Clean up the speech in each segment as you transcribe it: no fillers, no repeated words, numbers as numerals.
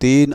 3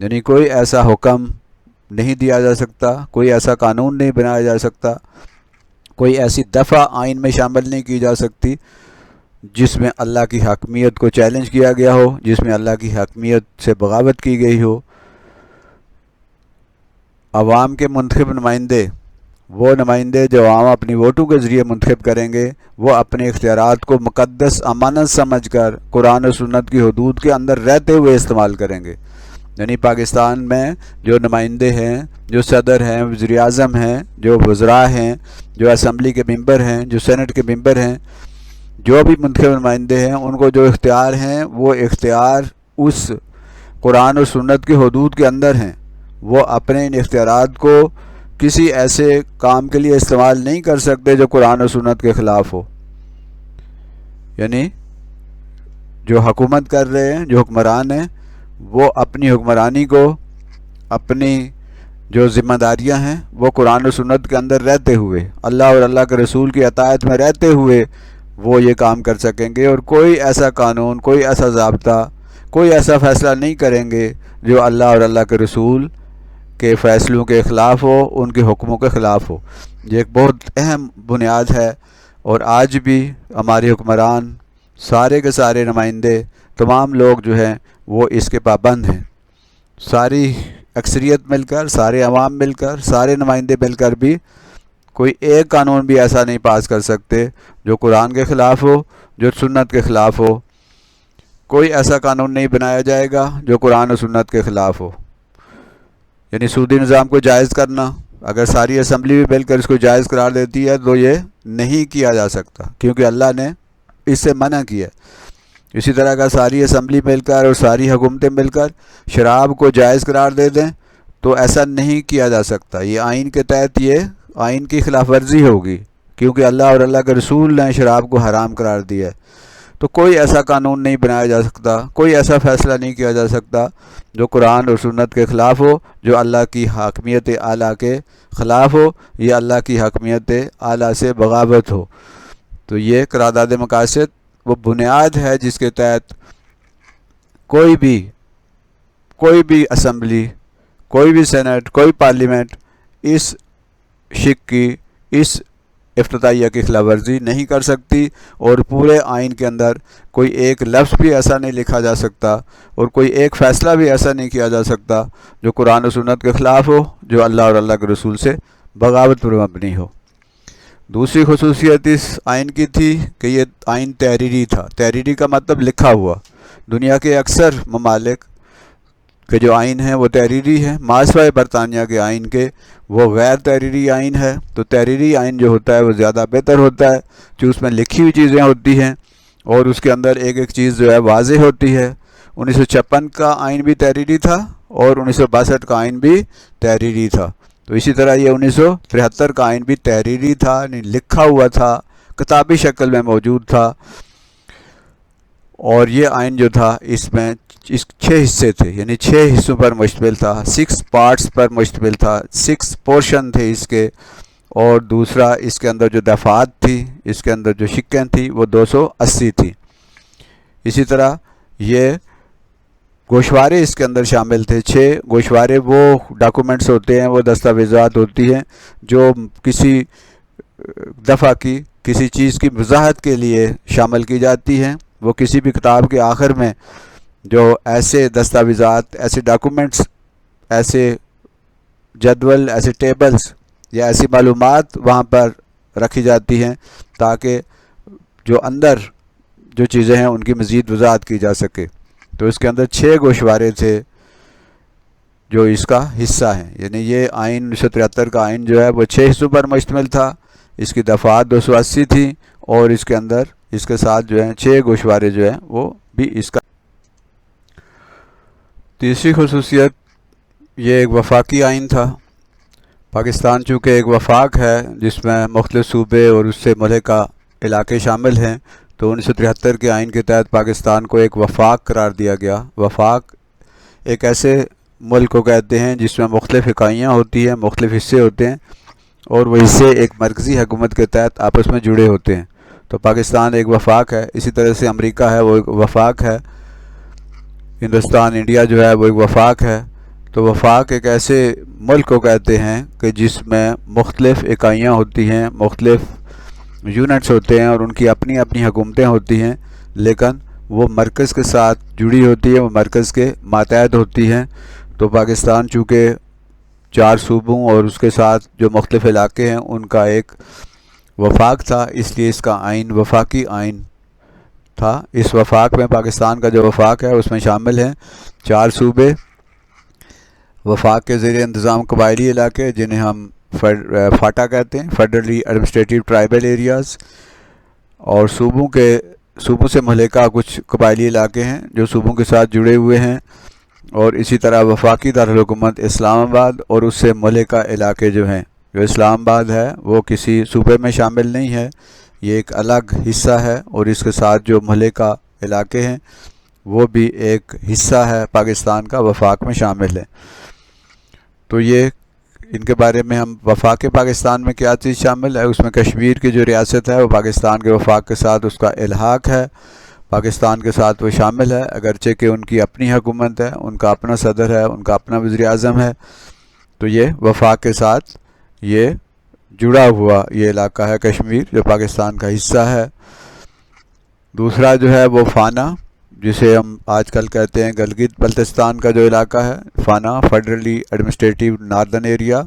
یعنی کوئی ایسا حکم نہیں دیا جا سکتا، کوئی ایسا قانون نہیں بنایا جا سکتا، کوئی ایسی دفعہ آئین میں شامل نہیں کی جا سکتی جس میں اللہ کی حاکمیت کو چیلنج کیا گیا ہو، جس میں اللہ کی حاکمیت سے بغاوت کی گئی ہو۔ عوام کے منتخب نمائندے، وہ نمائندے جو عوام اپنی ووٹوں کے ذریعے منتخب کریں گے، وہ اپنے اختیارات کو مقدس امانت سمجھ کر قرآن و سنت کی حدود کے اندر رہتے ہوئے استعمال کریں گے۔ یعنی پاکستان میں جو نمائندے ہیں، جو صدر ہیں، وزیر اعظم ہیں، جو وزراء ہیں، جو اسمبلی کے ممبر ہیں، جو سینٹ کے ممبر ہیں، جو بھی منتخب نمائندے ہیں، ان کو جو اختیار ہیں وہ اختیار اس قرآن و سنت کی حدود کے اندر ہیں۔ وہ اپنے ان اختیارات کو کسی ایسے کام کے لیے استعمال نہیں کر سکتے جو قرآن و سنت کے خلاف ہو۔ یعنی جو حکومت کر رہے ہیں، جو حکمران ہیں، وہ اپنی حکمرانی کو، اپنی جو ذمہ داریاں ہیں، وہ قرآن و سنت کے اندر رہتے ہوئے، اللہ اور اللہ کے رسول کی اطاعت میں رہتے ہوئے وہ یہ کام کر سکیں گے، اور کوئی ایسا قانون، کوئی ایسا ضابطہ، کوئی ایسا فیصلہ نہیں کریں گے جو اللہ اور اللہ کے رسول کے فیصلوں کے خلاف ہو، ان کے حکموں کے خلاف ہو۔ یہ ایک بہت اہم بنیاد ہے، اور آج بھی ہمارے حکمران، سارے کے سارے نمائندے، تمام لوگ جو ہیں وہ اس کے پابند ہیں۔ ساری اکثریت مل کر، سارے عوام مل کر، سارے نمائندے مل کر بھی کوئی ایک قانون بھی ایسا نہیں پاس کر سکتے جو قرآن کے خلاف ہو، جو سنت کے خلاف ہو۔ کوئی ایسا قانون نہیں بنایا جائے گا جو قرآن و سنت کے خلاف ہو۔ یعنی سودی نظام کو جائز کرنا، اگر ساری اسمبلی بھی مل کر اس کو جائز قرار دیتی ہے تو یہ نہیں کیا جا سکتا، کیونکہ اللہ نے اس سے منع کیا۔ اسی طرح کا ساری اسمبلی مل کر اور ساری حکومتیں مل کر شراب کو جائز قرار دے دیں تو ایسا نہیں کیا جا سکتا۔ یہ آئین کے تحت یہ آئین کی خلاف ورزی ہوگی، کیونکہ اللہ اور اللہ کے رسول نے شراب کو حرام قرار دیا ہے۔ تو کوئی ایسا قانون نہیں بنایا جا سکتا، کوئی ایسا فیصلہ نہیں کیا جا سکتا جو قرآن اور سنت کے خلاف ہو، جو اللہ کی حاکمیت اعلیٰ کے خلاف ہو، یا اللہ کی حاکمیت اعلیٰ سے بغاوت ہو۔ تو یہ قرارداد مقاصد وہ بنیاد ہے جس کے تحت کوئی بھی اسمبلی، کوئی بھی سینٹ، کوئی پارلیمنٹ اس شک کی، اس افتتاحیہ کی خلاف ورزی نہیں کر سکتی، اور پورے آئین کے اندر کوئی ایک لفظ بھی ایسا نہیں لکھا جا سکتا، اور کوئی ایک فیصلہ بھی ایسا نہیں کیا جا سکتا جو قرآن و سنت کے خلاف ہو، جو اللہ اور اللہ کے رسول سے بغاوت پر مبنی ہو۔ دوسری خصوصیت اس آئین کی تھی کہ یہ آئین تحریری تھا۔ تحریری کا مطلب لکھا ہوا۔ دنیا کے اکثر ممالک کے جو آئین ہیں وہ تحریری ہیں، ماسوائے برطانیہ کے آئین کے وہ غیر تحریری آئین ہے۔ تو تحریری آئین جو ہوتا ہے وہ زیادہ بہتر ہوتا ہے، کہ اس میں لکھی ہوئی چیزیں ہوتی ہیں اور اس کے اندر ایک ایک چیز جو ہے واضح ہوتی ہے۔ 1956 کا آئین بھی تحریری تھا اور 1962 کا آئین بھی تحریری تھا۔ تو اسی طرح یہ 1973 کا آئین بھی تحریری تھا، یعنی لکھا ہوا تھا، کتابی شکل میں موجود تھا۔ اور یہ آئین جو تھا اس میں 6 حصے تھے، یعنی 6 حصوں پر مشتمل تھا، 6 پارٹس پر مشتمل تھا، 6 پورشن تھے اس کے۔ اور دوسرا اس کے اندر جو دفعات تھی، اس کے اندر جو شقیں تھیں وہ 280 تھی۔ اسی طرح یہ گوشوارے اس کے اندر شامل تھے۔ 6 گوشوارے وہ ڈاکومنٹس ہوتے ہیں، وہ دستاویزات ہوتی ہیں جو کسی دفعہ کی، کسی چیز کی وضاحت کے لیے شامل کی جاتی ہیں۔ وہ کسی بھی کتاب کے آخر میں جو ایسے دستاویزات، ایسے ڈاکومنٹس، ایسے جدول، ایسے ٹیبلز یا ایسی معلومات وہاں پر رکھی جاتی ہیں تاکہ جو اندر جو چیزیں ہیں ان کی مزید وضاحت کی جا سکے۔ تو اس کے اندر 6 گوشوارے تھے جو اس کا حصہ ہیں، یعنی یہ آئین 1973 کا آئین جو ہے وہ 6 حصوں پر مشتمل تھا، اس کی دفعات 280 تھیں، اور اس کے اندر اس کے ساتھ جو ہیں 6 گوشوارے جو ہیں وہ بھی اس کا۔ تیسری خصوصیت، یہ ایک وفاقی آئین تھا۔ پاکستان چونکہ ایک وفاق ہے جس میں مختلف صوبے اور اس سے ملحقہ علاقے شامل ہیں، تو 1973 کے آئین کے تحت پاکستان کو ایک وفاق قرار دیا گیا۔ وفاق ایک ایسے ملک کو کہتے ہیں جس میں مختلف اکائیاں ہوتی ہیں، مختلف حصے ہوتے ہیں، اور وہ حصے ایک مرکزی حکومت کے تحت آپس میں جڑے ہوتے ہیں۔ تو پاکستان ایک وفاق ہے، اسی طرح سے امریکہ ہے وہ ایک وفاق ہے، ہندوستان، انڈیا جو ہے وہ ایک وفاق ہے۔ تو وفاق ایک ایسے ملک کو کہتے ہیں کہ جس میں مختلف اکائیاں ہوتی ہیں، مختلف یونٹس ہوتے ہیں اور ان کی اپنی اپنی حکومتیں ہوتی ہیں، لیکن وہ مرکز کے ساتھ جڑی ہوتی ہیں، وہ مرکز کے ماتحت ہوتی ہیں۔ تو پاکستان چونکہ 4 صوبوں اور اس کے ساتھ جو مختلف علاقے ہیں ان کا ایک وفاق تھا، اس لیے اس کا آئین وفاقی آئین تھا۔ اس وفاق میں پاکستان کا جو وفاق ہے اس میں شامل ہیں 4 صوبے، وفاق کے زیر انتظام قبائلی علاقے جنہیں ہم فاٹا کہتے ہیں، فیڈرلی ایڈمنسٹریٹو ٹرائبل ایریاز، اور صوبوں سے ملحقہ کچھ قبائلی علاقے ہیں جو صوبوں کے ساتھ جڑے ہوئے ہیں، اور اسی طرح وفاقی دارالحکومت اسلام آباد اور اس سے ملحقہ علاقے جو ہیں۔ جو اسلام آباد ہے وہ کسی صوبے میں شامل نہیں ہے، یہ ایک الگ حصہ ہے، اور اس کے ساتھ جو ملحقہ علاقے ہیں وہ بھی ایک حصہ ہے پاکستان کا، وفاق میں شامل ہے۔ تو یہ ان کے بارے میں ہم وفاق پاکستان میں کیا چیز شامل ہے، اس میں کشمیر کی جو ریاست ہے وہ پاکستان کے وفاق کے ساتھ اس کا الحاق ہے، پاکستان کے ساتھ وہ شامل ہے، اگرچہ کہ ان کی اپنی حکومت ہے، ان کا اپنا صدر ہے، ان کا اپنا وزیر اعظم ہے، تو یہ وفاق کے ساتھ یہ جڑا ہوا یہ علاقہ ہے کشمیر، جو پاکستان کا حصہ ہے۔ دوسرا جو ہے وہ فانا، جسے ہم آج کل کہتے ہیں گلگت بلتستان کا جو علاقہ ہے، فانا فیڈرلی ایڈمنسٹریٹو ناردرن ایریا،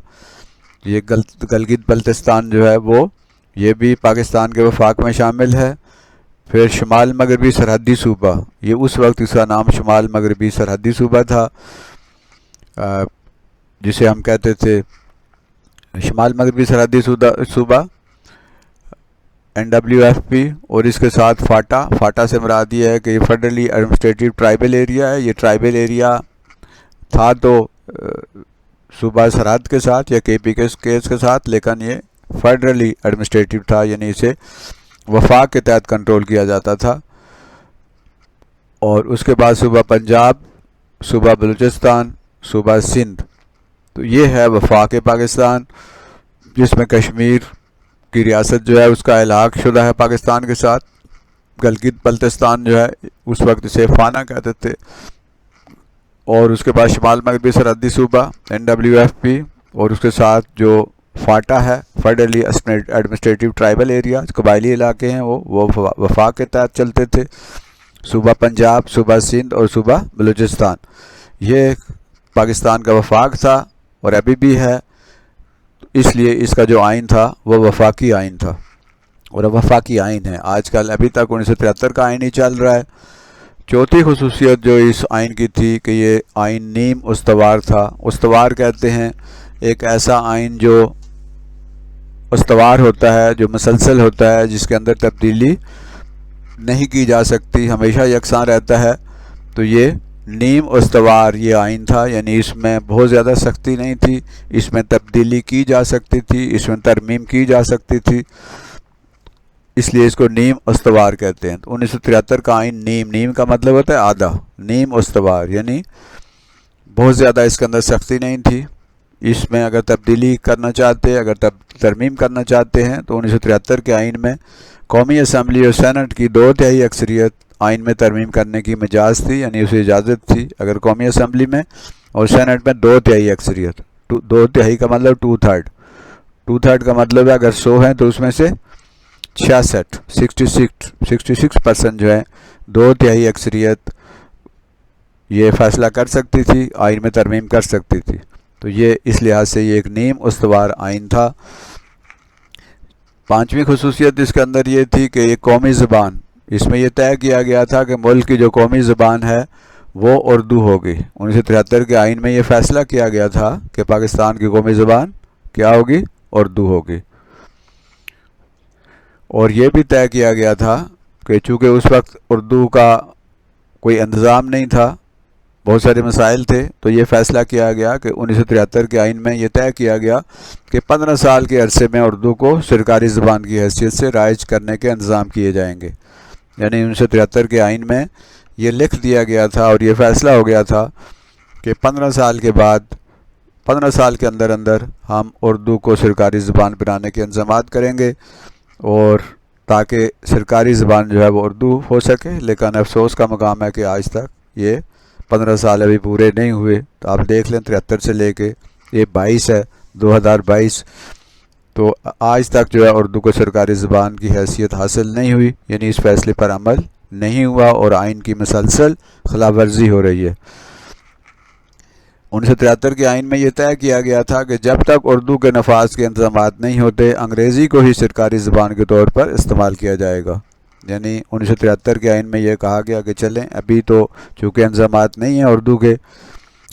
یہ گلگت بلتستان جو ہے وہ یہ بھی پاکستان کے وفاق میں شامل ہے۔ پھر شمال مغربی سرحدی صوبہ، یہ اس وقت اس کا نام شمال مغربی سرحدی صوبہ تھا، جسے ہم کہتے تھے شمال مغربی سرحدی صوبہ NWFP، اور اس کے ساتھ فاٹا سے مراد یہ ہے کہ یہ فیڈرلی ایڈمنسٹریٹو ٹرائبل ایریا ہے۔ یہ ٹرائبل ایریا تھا تو صوبہ سرحد کے ساتھ یا KP کے ساتھ، لیکن یہ فیڈرلی ایڈمنسٹریٹو تھا، یعنی اسے وفاق کے تحت کنٹرول کیا جاتا تھا۔ اور اس کے بعد صوبہ پنجاب، صوبہ بلوچستان، صوبہ سندھ، تو یہ ہے وفاق پاکستان، جس میں کشمیر کی ریاست جو ہے اس کا الحاق شدہ ہے پاکستان کے ساتھ۔ گلگت بلتستان جو ہے اس وقت اسے فانا کہتے تھے، اور اس کے بعد شمال مغربی سرحدی صوبہ NWFP، اور اس کے ساتھ جو فاٹا ہے فیڈرلی ایڈمنسٹریٹو ٹرائبل ایریا، قبائلی علاقے ہیں وہ وفاق کے تحت چلتے تھے۔ صوبہ پنجاب، صوبہ سندھ اور صوبہ بلوچستان، یہ پاکستان کا وفاق تھا اور ابھی بھی ہے، اس لیے اس کا جو آئین تھا وہ وفاقی آئین تھا، اور وفاقی آئین ہے آج کل، ابھی تک 1973 کا آئین ہی چل رہا ہے۔ چوتھی خصوصیت جو اس آئین کی تھی کہ یہ آئین نیم استوار تھا۔ استوار کہتے ہیں ایک ایسا آئین جو استوار ہوتا ہے، جو مسلسل ہوتا ہے، جس کے اندر تبدیلی نہیں کی جا سکتی، ہمیشہ یکساں رہتا ہے۔ تو یہ نیم استوار یہ آئین تھا، یعنی اس میں بہت زیادہ سختی نہیں تھی، اس میں تبدیلی کی جا سکتی تھی، اس میں ترمیم کی جا سکتی تھی، اس لیے اس کو نیم استوار کہتے ہیں۔ تو 1973 کا آئین نیم کا مطلب ہوتا ہے آدھا، نیم استوار یعنی بہت زیادہ اس کے اندر سختی نہیں تھی۔ اس میں اگر تبدیلی کرنا چاہتے، اگر ترمیم کرنا چاہتے ہیں تو 1973 کے آئین میں قومی اسمبلی اور سینٹ کی 2/3 اکثریت آئین میں ترمیم کرنے کی مجاز تھی، یعنی اسے اجازت تھی۔ اگر قومی اسمبلی میں اور سینٹ میں 2/3 اکثریت، 2/3 کا مطلب 2/3 کا مطلب ہے اگر 100 ہیں تو اس میں سے 66% جو ہے 2/3 اکثریت یہ فیصلہ کر سکتی تھی، آئین میں ترمیم کر سکتی تھی۔ تو یہ اس لحاظ سے یہ ایک نیم استوار آئین تھا۔ پانچویں خصوصیت اس کے اندر یہ تھی کہ یہ قومی زبان، اس میں یہ طے کیا گیا تھا کہ ملک کی جو قومی زبان ہے وہ اردو ہوگی۔ 1973 کے آئین میں یہ فیصلہ کیا گیا تھا کہ پاکستان کی قومی زبان کیا ہوگی؟ اردو ہوگی۔ اور یہ بھی طے کیا گیا تھا کہ چونکہ اس وقت اردو کا کوئی انتظام نہیں تھا، بہت سارے مسائل تھے، تو یہ فیصلہ کیا گیا کہ 1973 کے آئین میں یہ طے کیا گیا کہ 15 سال کے عرصے میں اردو کو سرکاری زبان کی حیثیت سے رائج کرنے کے انتظام کیے جائیں گے۔ یعنی 1973 کے آئین میں یہ لکھ دیا گیا تھا اور یہ فیصلہ ہو گیا تھا کہ 15 سال کے بعد، 15 سال کے اندر ہم اردو کو سرکاری زبان بنانے کے انتظامات کریں گے، اور تاکہ سرکاری زبان جو ہے وہ اردو ہو سکے۔ لیکن افسوس کا مقام ہے کہ آج تک یہ 15 سال ابھی پورے نہیں ہوئے، تو آپ دیکھ لیں 73 سے لے کے یہ 22 ہے 2022، تو آج تک جو ہے اردو کو سرکاری زبان کی حیثیت حاصل نہیں ہوئی، یعنی اس فیصلے پر عمل نہیں ہوا اور آئین کی مسلسل خلاف ورزی ہو رہی ہے۔ 1973 کے آئین میں یہ طے کیا گیا تھا کہ جب تک اردو کے نفاذ کے انتظامات نہیں ہوتے انگریزی کو ہی سرکاری زبان کے طور پر استعمال کیا جائے گا۔ یعنی 1973 کے آئین میں یہ کہا گیا کہ چلیں ابھی تو چونکہ انتظامات نہیں ہیں اردو کے،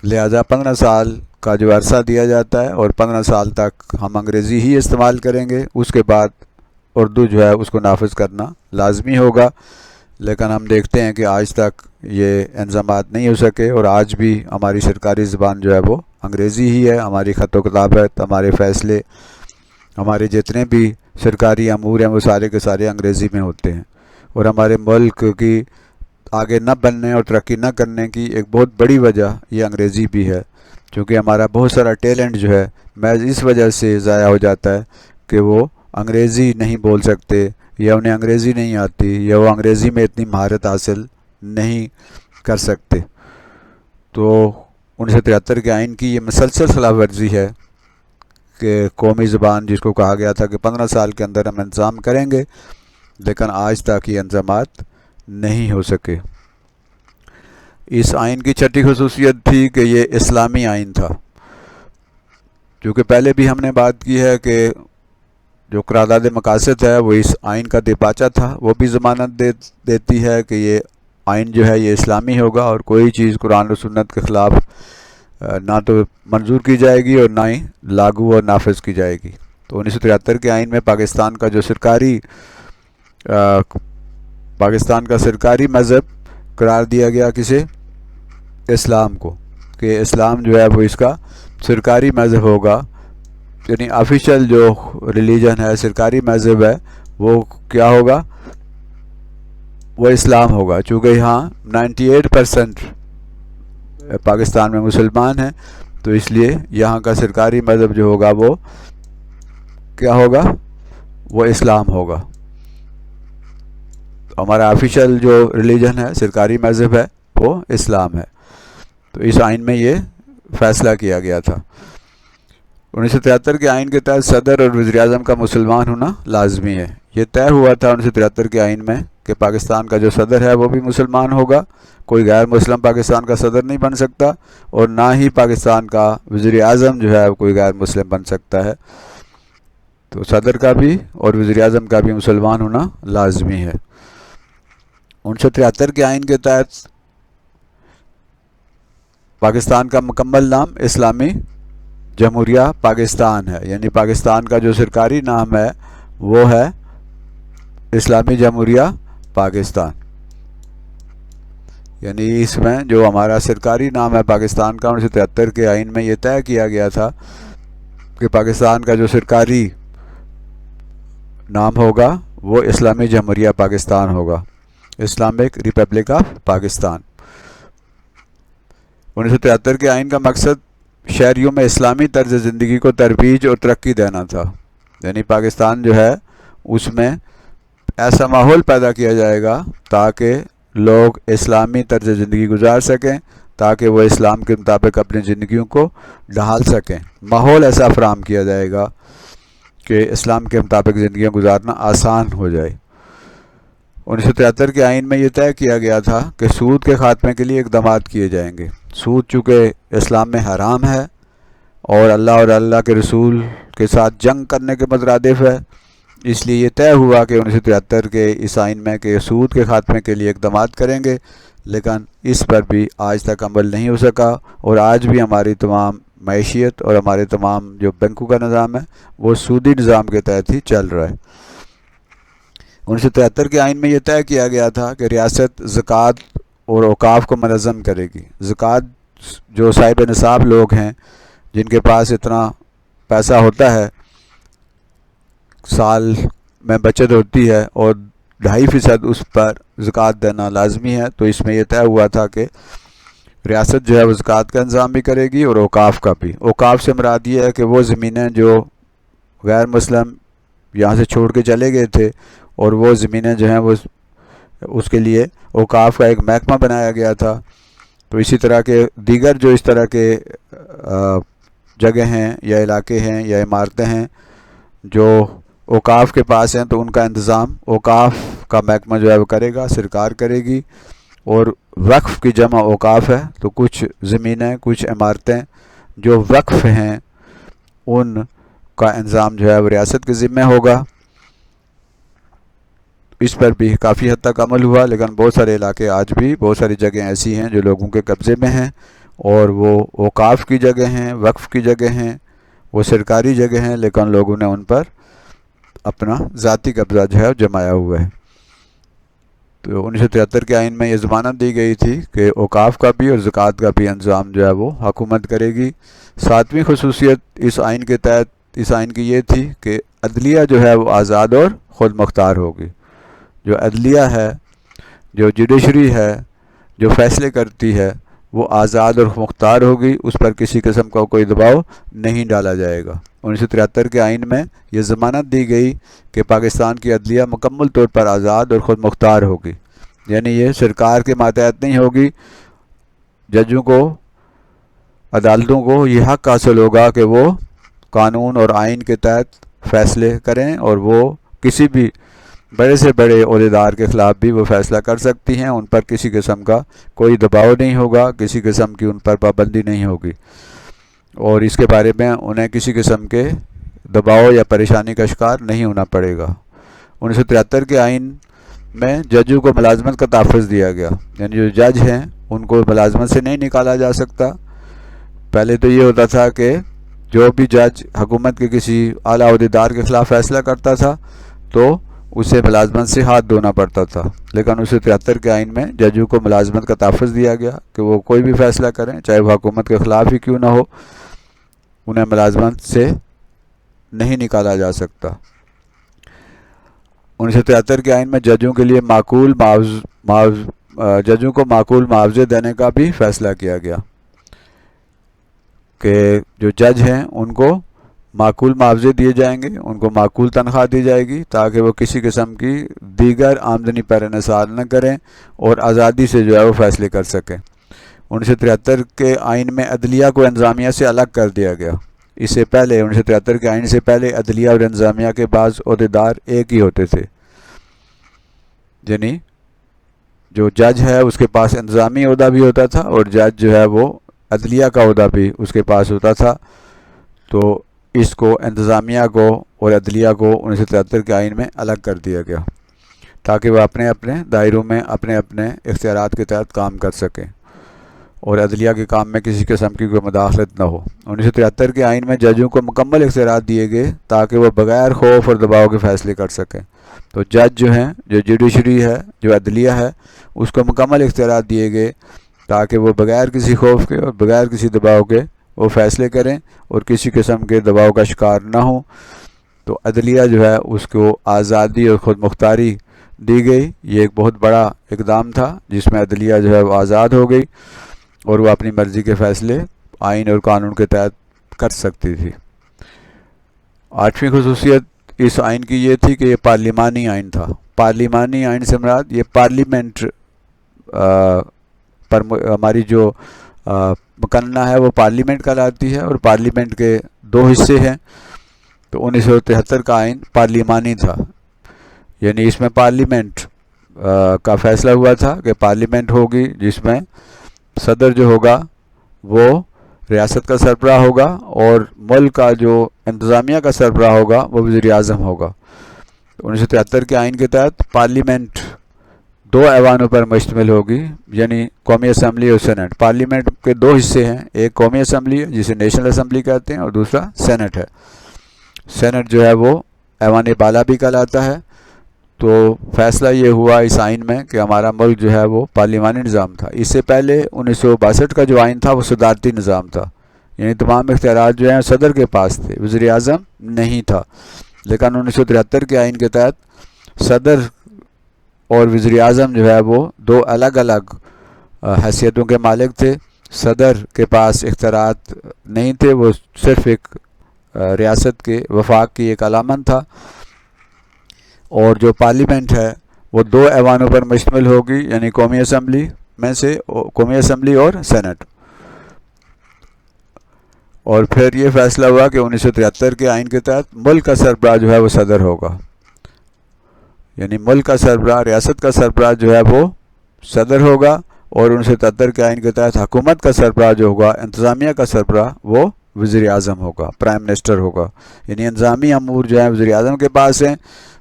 لہذا 15 سال کا جو عرصہ دیا جاتا ہے اور 15 سال تک ہم انگریزی ہی استعمال کریں گے، اس کے بعد اردو جو ہے اس کو نافذ کرنا لازمی ہوگا۔ لیکن ہم دیکھتے ہیں کہ آج تک یہ انتظامات نہیں ہو سکے اور آج بھی ہماری سرکاری زبان جو ہے وہ انگریزی ہی ہے۔ ہماری خط و کتابت، ہمارے فیصلے، ہمارے جتنے بھی سرکاری امور ہیں وہ سارے کے سارے انگریزی میں ہوتے ہیں، اور ہمارے ملک کی آگے نہ بننے اور ترقی نہ کرنے کی ایک بہت بڑی وجہ یہ انگریزی بھی ہے، کیونکہ ہمارا بہت سارا ٹیلنٹ جو ہے محض اس وجہ سے ضائع ہو جاتا ہے کہ وہ انگریزی نہیں بول سکتے، یا انہیں انگریزی نہیں آتی، یا وہ انگریزی میں اتنی مہارت حاصل نہیں کر سکتے۔ تو 1973 کے آئین کی یہ مسلسل خلاف ورزی ہے کہ قومی زبان جس کو کہا گیا تھا کہ 15 سال کے اندر ہم انتظام کریں گے، لیکن آج تک یہ انتظامات نہیں ہو سکے۔ اس آئین کی چھٹی خصوصیت تھی کہ یہ اسلامی آئین تھا، کیونکہ پہلے بھی ہم نے بات کی ہے کہ جو قرارداد مقاصد ہے وہ اس آئین کا دیباچہ تھا، وہ بھی ضمانت دیتی ہے کہ یہ آئین جو ہے یہ اسلامی ہوگا اور کوئی چیز قرآن و سنت کے خلاف نہ تو منظور کی جائے گی اور نہ ہی لاگو اور نافذ کی جائے گی۔ تو 1973 کے آئین میں پاکستان کا سرکاری مذہب قرار دیا گیا کسے؟ اسلام کو، کہ اسلام جو ہے وہ اس کا سرکاری مذہب ہوگا، یعنی آفیشیل جو ریلیجن ہے، سرکاری مذہب ہے، وہ کیا ہوگا؟ وہ اسلام ہوگا۔ چونکہ یہاں 98% پاکستان میں مسلمان ہیں، تو اس لیے یہاں کا سرکاری مذہب جو ہوگا وہ کیا ہوگا؟ وہ اسلام ہوگا۔ ہمارا آفیشیل جو ریلیجن ہے، سرکاری مذہب ہے، وہ اسلام ہے۔ تو اس آئین میں یہ فیصلہ کیا گیا تھا۔ 1973 کے آئین کے تحت صدر اور وزیر اعظم کا مسلمان ہونا لازمی ہے۔ یہ طے ہوا تھا 1973 کے آئین میں کہ پاکستان کا جو صدر ہے وہ بھی مسلمان ہوگا، کوئی غیر مسلم پاکستان کا صدر نہیں بن سکتا، اور نہ ہی پاکستان کا وزیر اعظم جو ہے کوئی غیر مسلم بن سکتا ہے۔ تو صدر کا بھی اور وزیر اعظم کا بھی مسلمان ہونا لازمی ہے۔ 1973 کے آئین کے تحت پاکستان کا مکمل نام اسلامی جمہوریہ پاکستان ہے، یعنی پاکستان کا جو سرکاری نام ہے وہ ہے اسلامی جمہوریہ پاکستان۔ یعنی اس میں جو ہمارا سرکاری نام ہے پاکستان کا، 1973 کے آئین میں یہ طے کیا گیا تھا کہ پاکستان کا جو سرکاری نام ہوگا وہ اسلامی جمہوریہ پاکستان ہوگا، اسلامک ریپبلک آف پاکستان۔ 1973 کے آئین کا مقصد شہریوں میں اسلامی طرز زندگی کو ترویج اور ترقی دینا تھا، یعنی پاکستان جو ہے اس میں ایسا ماحول پیدا کیا جائے گا تاکہ لوگ اسلامی طرز زندگی گزار سکیں، تاکہ وہ اسلام کے مطابق اپنی زندگیوں کو ڈھال سکیں۔ ماحول ایسا فراہم کیا جائے گا کہ اسلام کے مطابق زندگیاں گزارنا آسان ہو جائے۔ 1973 کے آئین میں یہ طے کیا گیا تھا کہ سود کے خاتمے کے لیے اقدامات کیے جائیں گے۔ سود چونکہ اسلام میں حرام ہے اور اللہ اور اللہ کے رسول کے ساتھ جنگ کرنے کے مترادف ہے، اس لیے یہ طے ہوا کہ 1973 کے اس آئین میں کہ سود کے خاتمے کے لیے اقدامات کریں گے، لیکن اس پر بھی آج تک عمل نہیں ہو سکا، اور آج بھی ہماری تمام معیشت اور ہمارے تمام جو بینکوں کا نظام ہے وہ سودی نظام کے تحت ہی چل رہا ہے۔ 1973 کے آئین میں یہ طے کیا گیا تھا کہ ریاست زکوٰۃ اور اوقاف کو منظم کرے گی۔ زکوٰۃ جو صاحب نصاب لوگ ہیں جن کے پاس اتنا پیسہ ہوتا ہے، سال میں بچت ہوتی ہے اور 2.5% اس پر زکوٰۃ دینا لازمی ہے، تو اس میں یہ طے ہوا تھا کہ ریاست جو ہے وہ زکوٰۃ کا انتظام بھی کرے گی اور اوقاف کا بھی۔ اوقاف سے مراد یہ ہے کہ وہ زمینیں جو غیر مسلم یہاں سے چھوڑ کے چلے گئے تھے، اور وہ زمینیں جو ہیں وہ اس کے لیے اوقاف کا ایک محکمہ بنایا گیا تھا تو اسی طرح کے دیگر جو اس طرح کے جگہ ہیں یا علاقے ہیں یا عمارتیں ہیں جو اوقاف کے پاس ہیں، تو ان کا انتظام اوقاف کا محکمہ جو ہے وہ کرے گا، سرکار کرے گی. اور وقف کی جمع اوقاف ہے، تو کچھ زمینیں، کچھ عمارتیں جو وقف ہیں ان کا انتظام جو ہے وہ ریاست کے ذمہ ہوگا. اس پر بھی کافی حد تک عمل ہوا، لیکن بہت سارے علاقے آج بھی، بہت ساری جگہیں ایسی ہیں جو لوگوں کے قبضے میں ہیں، اور وہ اوقاف کی جگہ ہیں، وقف کی جگہ ہیں، وہ سرکاری جگہ ہیں، لیکن لوگوں نے ان پر اپنا ذاتی قبضہ جو ہے جمایا ہوا ہے. تو 1973 کے آئین میں یہ ضمانت دی گئی تھی کہ اوقاف کا بھی اور زکوٰۃ کا بھی انتظام جو ہے وہ حکومت کرے گی. 7ویں خصوصیت اس آئین کے تحت اس آئین کی یہ تھی کہ عدلیہ جو ہے وہ آزاد اور خود مختار ہوگی. جو عدلیہ ہے، جو جوڈیشری ہے، جو فیصلے کرتی ہے، وہ آزاد اور مختار ہوگی، اس پر کسی قسم کا کوئی دباؤ نہیں ڈالا جائے گا. 1973 کے آئین میں یہ ضمانت دی گئی کہ پاکستان کی عدلیہ مکمل طور پر آزاد اور خود مختار ہوگی، یعنی یہ سرکار کے ماتحت نہیں ہوگی. ججوں کو، عدالتوں کو یہ حق حاصل ہوگا کہ وہ قانون اور آئین کے تحت فیصلے کریں، اور وہ کسی بھی بڑے سے بڑے عہدیدار کے خلاف بھی وہ فیصلہ کر سکتی ہیں. ان پر کسی قسم کا کوئی دباؤ نہیں ہوگا، کسی قسم کی ان پر پابندی نہیں ہوگی، اور اس کے بارے میں انہیں کسی قسم کے دباؤ یا پریشانی کا شکار نہیں ہونا پڑے گا. 1973 کے آئین میں ججوں کو ملازمت کا تحفظ دیا گیا، یعنی جو جج ہیں ان کو ملازمت سے نہیں نکالا جا سکتا. پہلے تو یہ ہوتا تھا کہ جو بھی جج حکومت کے کسی اعلیٰ عہدیدار کے خلاف فیصلہ کرتا تھا تو اسے ملازمت سے ہاتھ دھونا پڑتا تھا، لیکن 1973 کے آئین میں ججوں کو ملازمت کا تحفظ دیا گیا کہ وہ کوئی بھی فیصلہ کریں، چاہے وہ حکومت کے خلاف ہی کیوں نہ ہو، انہیں ملازمت سے نہیں نکالا جا سکتا. 1973 کے آئین میں ججوں کے لیے ججوں کو معقول معاوضے دینے کا بھی فیصلہ کیا گیا کہ جو جج ہیں ان کو معقول معاوضے دیے جائیں گے، ان کو معقول تنخواہ دی جائے گی، تاکہ وہ کسی قسم کی دیگر آمدنی پر انحصار نہ کریں اور آزادی سے جو ہے وہ فیصلے کر سکیں. 1973 کے آئین میں عدلیہ کو انتظامیہ سے الگ کر دیا گیا. اس سے پہلے 1973 کے آئین سے پہلے عدلیہ اور انتظامیہ کے بعض عہدیدار ایک ہی ہوتے تھے، یعنی جو جج ہے اس کے پاس انتظامی عہدہ بھی ہوتا تھا، اور جج جو ہے وہ عدلیہ کا عہدہ بھی اس کے پاس ہوتا تھا. تو اس کو انتظامیہ کو اور عدلیہ کو 1973 کے آئین میں الگ کر دیا گیا تاکہ وہ اپنے اپنے دائروں میں اپنے اپنے اختیارات کے تحت کام کر سکیں اور عدلیہ کے کام میں کسی قسم کی کوئی مداخلت نہ ہو. 1973 کے آئین میں ججوں کو مکمل اختیارات دیے گئے تاکہ وہ بغیر خوف اور دباؤ کے فیصلے کر سکیں. تو جج جو ہیں، جو جوڈیشری ہے، جو عدلیہ ہے، اس کو مکمل اختیارات دیے گئے تاکہ وہ بغیر کسی خوف کے اور بغیر کسی دباؤ کے وہ فیصلے کریں اور کسی قسم کے دباؤ کا شکار نہ ہوں. تو عدلیہ جو ہے اس کو آزادی اور خود مختاری دی گئی. یہ ایک بہت بڑا اقدام تھا جس میں عدلیہ جو ہے وہ آزاد ہو گئی اور وہ اپنی مرضی کے فیصلے آئین اور قانون کے تحت کر سکتی تھی. 8ویں خصوصیت اس آئین کی یہ تھی کہ یہ پارلیمانی آئین تھا. پارلیمانی آئین سے مراد یہ پارلیمنٹ پر ہماری جو مقننہ ہے وہ پارلیمنٹ کہلاتی ہے، اور پارلیمنٹ کے 2 حصے ہیں. تو 1973 کا آئین پارلیمانی تھا، یعنی اس میں پارلیمنٹ کا فیصلہ ہوا تھا کہ پارلیمنٹ ہوگی جس میں صدر جو ہوگا وہ ریاست کا سربراہ ہوگا اور ملک کا جو انتظامیہ کا سربراہ ہوگا وہ وزیر اعظم ہوگا. 1973 کے آئین کے تحت پارلیمنٹ 2 ایوانوں پر مشتمل ہوگی، یعنی قومی اسمبلی اور سینٹ. پارلیمنٹ کے 2 حصے ہیں، ایک قومی اسمبلی ہے جسے نیشنل اسمبلی کہتے ہیں، اور دوسرا سینٹ ہے. سینٹ جو ہے وہ ایوان بالا بھی کہلاتا ہے. تو فیصلہ یہ ہوا اس آئین میں کہ ہمارا ملک جو ہے وہ پارلیمانی نظام تھا. اس سے پہلے 1962 کا جو آئین تھا وہ صدارتی نظام تھا، یعنی تمام اختیارات جو ہیں صدر کے پاس تھے، وزیر اعظم نہیں تھا. لیکن 1973 کے آئین کے تحت صدر اور وزیر اعظم جو ہے وہ 2 الگ الگ حیثیتوں کے مالک تھے. صدر کے پاس اختیارات نہیں تھے، وہ صرف ایک ریاست کے وفاق کی ایک علامت تھا. اور جو پارلیمنٹ ہے وہ 2 ایوانوں پر مشتمل ہوگی، یعنی قومی اسمبلی میں سے قومی اسمبلی اور سینٹ. اور پھر یہ فیصلہ ہوا کہ 1973 کے آئین کے تحت ملک کا سربراہ جو ہے وہ صدر ہوگا. یعنی ملک کا سربراہ، ریاست کا سربراہ جو ہے وہ صدر ہوگا، اور 1973 کے آئین کے تحت حکومت کا سربراہ جو ہوگا، انتظامیہ کا سربراہ، وہ وزیر اعظم ہوگا، پرائم منسٹر ہوگا. یعنی انتظامی امور جو ہیں وزیر اعظم کے پاس ہیں.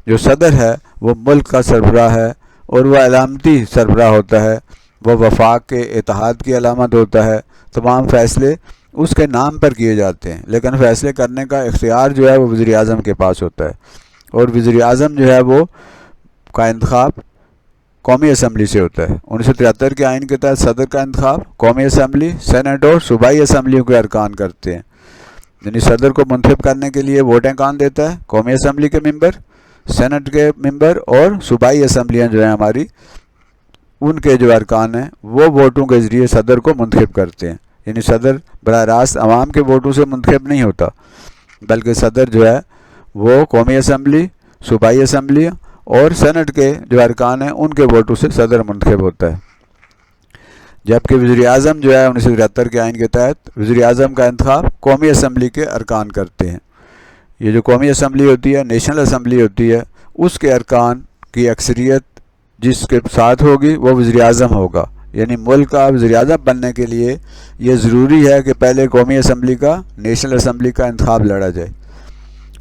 جو صدر ہے وہ ملک کا سربراہ ہے، اور وہ علامتی سربراہ ہوتا ہے، وہ وفاق کے اتحاد کی علامت ہوتا ہے. تمام فیصلے اس کے نام پر کیے جاتے ہیں، لیکن فیصلے کرنے کا اختیار جو ہے وہ وزیر اعظم کے پاس ہوتا ہے. اور وزیر اعظم جو ہے وہ کا انتخاب قومی اسمبلی سے ہوتا ہے. 1973 کے آئین کے تحت صدر کا انتخاب قومی اسمبلی، سینٹ اور صوبائی اسمبلیوں کے ارکان کرتے ہیں. یعنی صدر کو منتخب کرنے کے لیے ووٹیں کون دیتا ہے؟ قومی اسمبلی کے ممبر، سینٹ کے ممبر، اور صوبائی اسمبلیاں جو ہیں ہماری، ان کے جو ارکان ہیں وہ ووٹوں کے ذریعے صدر کو منتخب کرتے ہیں. یعنی صدر براہ راست عوام کے ووٹوں سے منتخب نہیں ہوتا، بلکہ صدر جو ہے وہ قومی اسمبلی، صوبائی اسمبلی اور سینٹ کے جو ارکان ہیں ان کے ووٹوں سے صدر منتخب ہوتا ہے. جبکہ وزیر اعظم جو ہے 1973 کے آئین کے تحت وزیر اعظم کا انتخاب قومی اسمبلی کے ارکان کرتے ہیں. یہ جو قومی اسمبلی ہوتی ہے، نیشنل اسمبلی ہوتی ہے، اس کے ارکان کی اکثریت جس کے ساتھ ہوگی وہ وزیر اعظم ہوگا. یعنی ملک کا وزیر اعظم بننے کے لیے یہ ضروری ہے کہ پہلے قومی اسمبلی کا، نیشنل اسمبلی کا انتخاب لڑا جائے.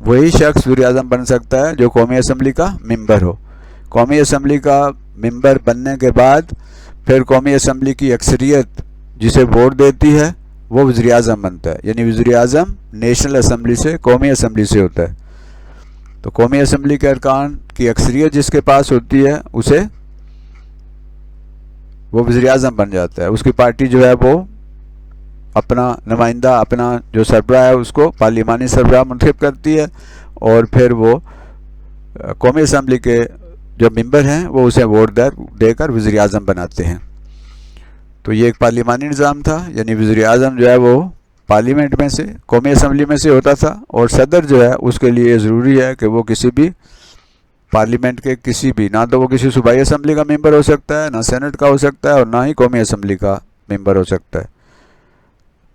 وہی شخص وزیر اعظم بن سکتا ہے جو قومی اسمبلی کا ممبر ہو. قومی اسمبلی کا ممبر بننے کے بعد پھر قومی اسمبلی کی اکثریت جسے ووٹ دیتی ہے وہ وزیر اعظم بنتا ہے. یعنی وزیر اعظم نیشنل اسمبلی سے، قومی اسمبلی سے ہوتا ہے. تو قومی اسمبلی کے ارکان کی اکثریت جس کے پاس ہوتی ہے اسے وہ وزیر اعظم بن جاتا ہے. اس کی پارٹی جو ہے وہ اپنا نمائندہ، اپنا جو سربراہ ہے اس کو پارلیمانی سربراہ منتخب کرتی ہے، اور پھر وہ قومی اسمبلی کے جو ممبر ہیں وہ اسے ووٹ دے کر وزیر اعظم بناتے ہیں. تو یہ ایک پارلیمانی نظام تھا. یعنی وزیر اعظم جو ہے وہ پارلیمنٹ میں سے، قومی اسمبلی میں سے ہوتا تھا، اور صدر جو ہے اس کے لیے ضروری ہے کہ وہ کسی بھی پارلیمنٹ کے کسی بھی، نہ تو وہ کسی صوبائی اسمبلی کا ممبر ہو سکتا ہے، نہ سینٹ کا ہو سکتا ہے، اور نہ ہی قومی اسمبلی کا ممبر ہو سکتا ہے.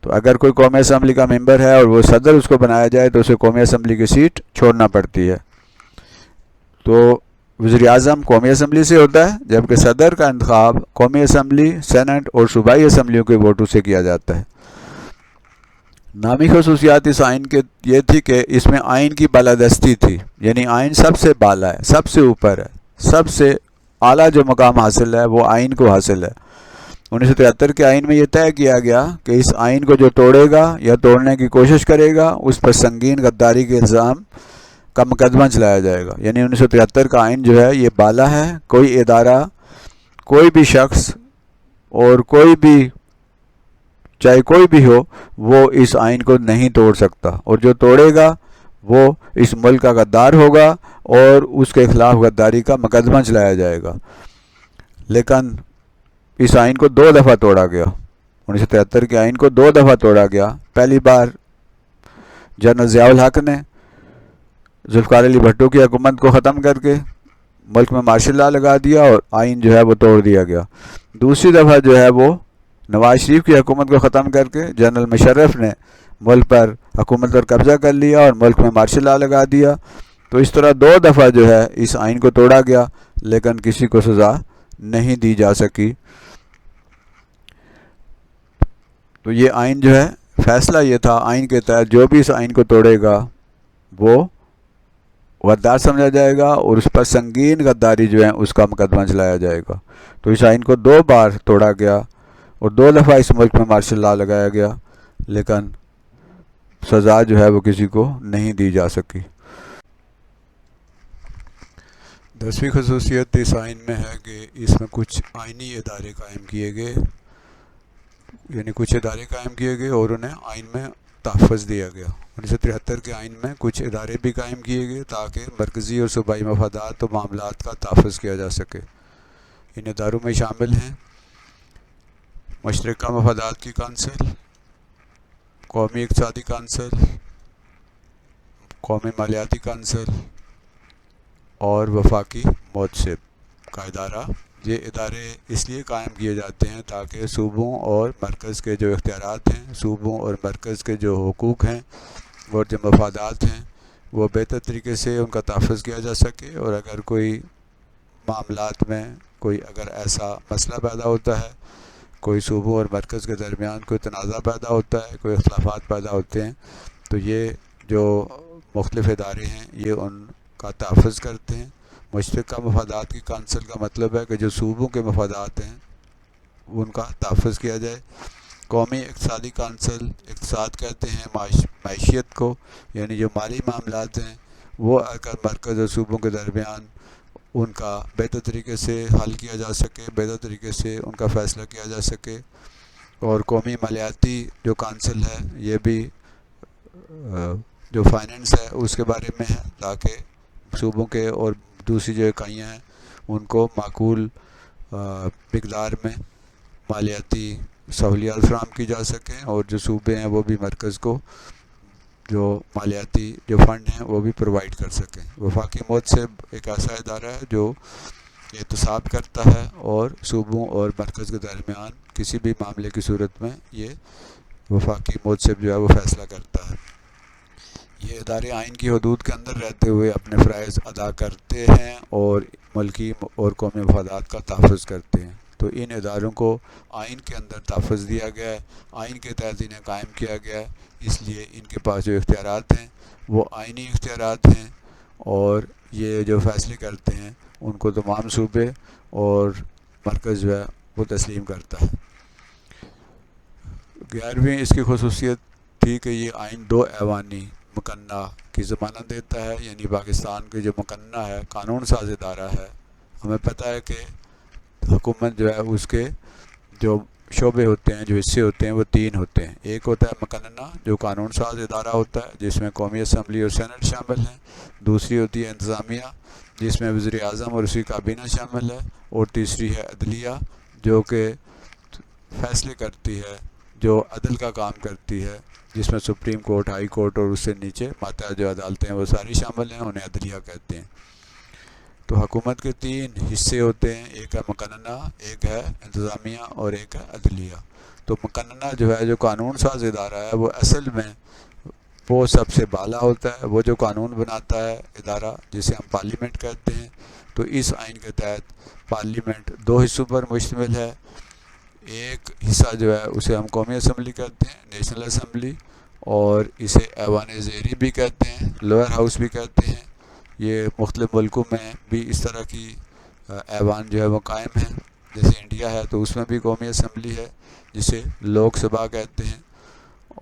تو اگر کوئی قومی اسمبلی کا ممبر ہے اور وہ صدر اس کو بنایا جائے تو اسے قومی اسمبلی کی سیٹ چھوڑنا پڑتی ہے. تو وزیر اعظم قومی اسمبلی سے ہوتا ہے، جبکہ صدر کا انتخاب قومی اسمبلی، سینٹ اور صوبائی اسمبلیوں کے ووٹوں سے کیا جاتا ہے. نامی خصوصیات اس آئین کے یہ تھی کہ اس میں آئین کی بالادستی تھی. یعنی آئین سب سے بالا ہے، سب سے اوپر ہے، سب سے اعلیٰ جو مقام حاصل ہے وہ آئین کو حاصل ہے. 1973 کے آئین میں یہ طے کیا گیا کہ اس آئین کو جو توڑے گا یا توڑنے کی کوشش کرے گا اس پر سنگین غداری کے الزام کا مقدمہ چلایا جائے گا. یعنی 1973 کا آئین جو ہے یہ بالا ہے. کوئی ادارہ، کوئی بھی شخص اور کوئی بھی، چاہے کوئی بھی ہو، وہ اس آئین کو نہیں توڑ سکتا، اور جو توڑے گا وہ اس ملک کا غدار ہوگا اور اس کے خلاف غداری کا مقدمہ چلایا جائے گا. لیکن اس آئین کو 2 دفعہ توڑا گیا. 1973 کے آئین کو 2 دفعہ توڑا گیا. پہلی بار جنرل ضیاء الحق نے ذوالفقار علی بھٹو کی حکومت کو ختم کر کے ملک میں مارشل لا لگا دیا اور آئین جو ہے وہ توڑ دیا گیا. دوسری دفعہ جو ہے وہ نواز شریف کی حکومت کو ختم کر کے جنرل مشرف نے ملک پر حکومت پر قبضہ کر لیا اور ملک میں مارشل لا لگا دیا. تو اس طرح 2 دفعہ جو ہے اس آئین کو توڑا گیا، لیکن کسی کو سزا نہیں دی جا سکی. تو یہ آئین جو ہے، فیصلہ یہ تھا آئین کے تحت جو بھی اس آئین کو توڑے گا وہ غدار سمجھا جائے گا اور اس پر سنگین غداری جو ہے اس کا مقدمہ چلایا جائے گا. تو اس آئین کو 2 بار توڑا گیا اور 2 دفعہ اس ملک میں مارشل لا لگایا گیا، لیکن سزا جو ہے وہ کسی کو نہیں دی جا سکی. 10ویں خصوصیت اس آئین میں ہے کہ اس میں کچھ آئینی ادارے قائم کیے گئے. یعنی کچھ ادارے قائم کیے گئے اور انہیں آئین میں تحفظ دیا گیا. 1973 کے آئین میں کچھ ادارے بھی قائم کیے گئے تاکہ مرکزی اور صوبائی مفادات و معاملات کا تحفظ کیا جا سکے. ان اداروں میں شامل ہیں مشترکہ مفادات کی کونسل، قومی اقتصادی کونسل، قومی مالیاتی کونسل اور وفاقی محتسب کا ادارہ یہ ادارے اس لیے قائم کیے جاتے ہیں تاکہ صوبوں اور مرکز کے جو اختیارات ہیں، صوبوں اور مرکز کے جو حقوق ہیں اور جو مفادات ہیں، وہ بہتر طریقے سے ان کا تحفظ کیا جا سکے، اور اگر کوئی معاملات میں کوئی اگر ایسا مسئلہ پیدا ہوتا ہے، کوئی صوبوں اور مرکز کے درمیان کوئی تنازع پیدا ہوتا ہے، کوئی اختلافات پیدا ہوتے ہیں، تو یہ جو مختلف ادارے ہیں یہ ان کا تحفظ کرتے ہیں۔ مشترکہ مفادات کی کونسل کا مطلب ہے کہ جو صوبوں کے مفادات ہیں ان کا تحفظ کیا جائے۔ قومی اقتصادی کونسل، اقتصاد کہتے ہیں معیشت کو، یعنی جو مالی معاملات ہیں وہ اگر مرکز اور صوبوں کے درمیان ان کا بہتر طریقے سے حل کیا جا سکے، بہتر طریقے سے ان کا فیصلہ کیا جا سکے۔ اور قومی مالیاتی جو کونسل ہے یہ بھی جو فائننس ہے اس کے بارے میں ہے، تاکہ صوبوں کے اور دوسری جو اکائیاں ہیں ان کو معقول مقدار میں مالیاتی سہولیات فراہم کی جا سکیں، اور جو صوبے ہیں وہ بھی مرکز کو جو مالیاتی جو فنڈ ہیں وہ بھی پرووائڈ کر سکیں۔ وفاقی مہتسب ایک ایسا ادارہ ہے جو احتساب کرتا ہے اور صوبوں اور مرکز کے درمیان کسی بھی معاملے کی صورت میں یہ وفاقی مہتسب جو ہے وہ فیصلہ کرتا ہے۔ یہ ادارے آئین کی حدود کے اندر رہتے ہوئے اپنے فرائض ادا کرتے ہیں اور ملکی اور قومی مفادات کا تحفظ کرتے ہیں۔ تو ان اداروں کو آئین کے اندر تحفظ دیا گیا ہے، آئین کے تحت انہیں قائم کیا گیا ہے، اس لیے ان کے پاس جو اختیارات ہیں وہ آئینی اختیارات ہیں، اور یہ جو فیصلے کرتے ہیں ان کو تمام صوبے اور مرکز جو ہے وہ تسلیم کرتا ہے۔ 11ویں اس کی خصوصیت تھی کہ یہ آئین دو ایوانی مقننہ کی ضمانت دیتا ہے، یعنی پاکستان کے جو مقننہ ہے، قانون ساز ادارہ ہے۔ ہمیں پتہ ہے کہ حکومت جو ہے اس کے جو شعبے ہوتے ہیں، جو حصے ہوتے ہیں وہ 3 ہوتے ہیں۔ ایک ہوتا ہے مقننہ جو قانون ساز ادارہ ہوتا ہے جس میں قومی اسمبلی اور سینٹ شامل ہیں۔ دوسری ہوتی ہے انتظامیہ جس میں وزیر اعظم اور اس کی کابینہ شامل ہے، اور تیسری ہے عدلیہ جو کہ فیصلے کرتی ہے، جو عدل کا کام کرتی ہے، جس میں سپریم کورٹ، ہائی کورٹ اور اس سے نیچے ماتحت جو عدالتیں ہیں وہ ساری شامل ہیں، انہیں عدلیہ کہتے ہیں۔ تو حکومت کے 3 حصے ہوتے ہیں، ایک ہے مقننہ، ایک ہے انتظامیہ اور ایک ہے عدلیہ۔ تو مقننہ جو ہے، جو قانون ساز ادارہ ہے، وہ اصل میں وہ سب سے بالا ہوتا ہے، وہ جو قانون بناتا ہے ادارہ جسے ہم پارلیمنٹ کہتے ہیں۔ تو اس آئین کے تحت پارلیمنٹ 2 حصوں پر مشتمل ہے۔ ایک حصہ جو ہے اسے ہم قومی اسمبلی کہتے ہیں، نیشنل اسمبلی، اور اسے ایوان زیری بھی کہتے ہیں، لوئر ہاؤس بھی کہتے ہیں۔ یہ مختلف ملکوں میں بھی اس طرح کی ایوان جو ہے وہ قائم ہیں، جیسے انڈیا ہے تو اس میں بھی قومی اسمبلی ہے جسے لوک سبھا کہتے ہیں،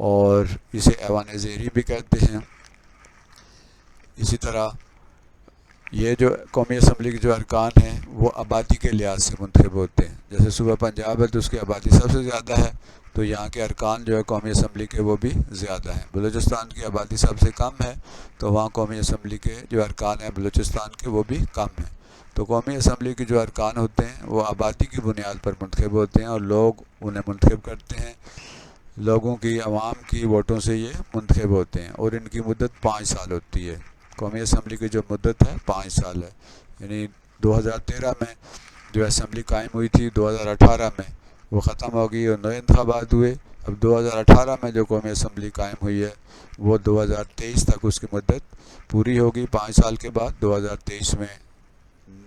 اور اسے ایوان زیری بھی کہتے ہیں۔ اسی طرح یہ جو قومی اسمبلی کے جو ارکان ہیں وہ آبادی کے لحاظ سے منتخب ہوتے ہیں۔ جیسے صوبہ پنجاب ہے تو اس کی آبادی سب سے زیادہ ہے، تو یہاں کے ارکان جو ہے قومی اسمبلی کے وہ بھی زیادہ ہیں۔ بلوچستان کی آبادی سب سے کم ہے تو وہاں قومی اسمبلی کے جو ارکان ہیں بلوچستان کے وہ بھی کم ہیں۔ تو قومی اسمبلی کے جو ارکان ہوتے ہیں وہ آبادی کی بنیاد پر منتخب ہوتے ہیں، اور لوگ انہیں منتخب کرتے ہیں، لوگوں کی، عوام کی ووٹوں سے یہ منتخب ہوتے ہیں، اور ان کی مدت 5 سال ہوتی ہے۔ قومی اسمبلی کی جو مدت ہے 5 سال ہے، یعنی 2013 میں جو اسمبلی قائم ہوئی تھی 2018 میں وہ ختم ہو گئی اور نئے انتخابات ہوئے۔ اب 2018 میں جو قومی اسمبلی قائم ہوئی ہے وہ 2023 تک اس کی مدت پوری ہوگی۔ 5 سال کے بعد 2023 میں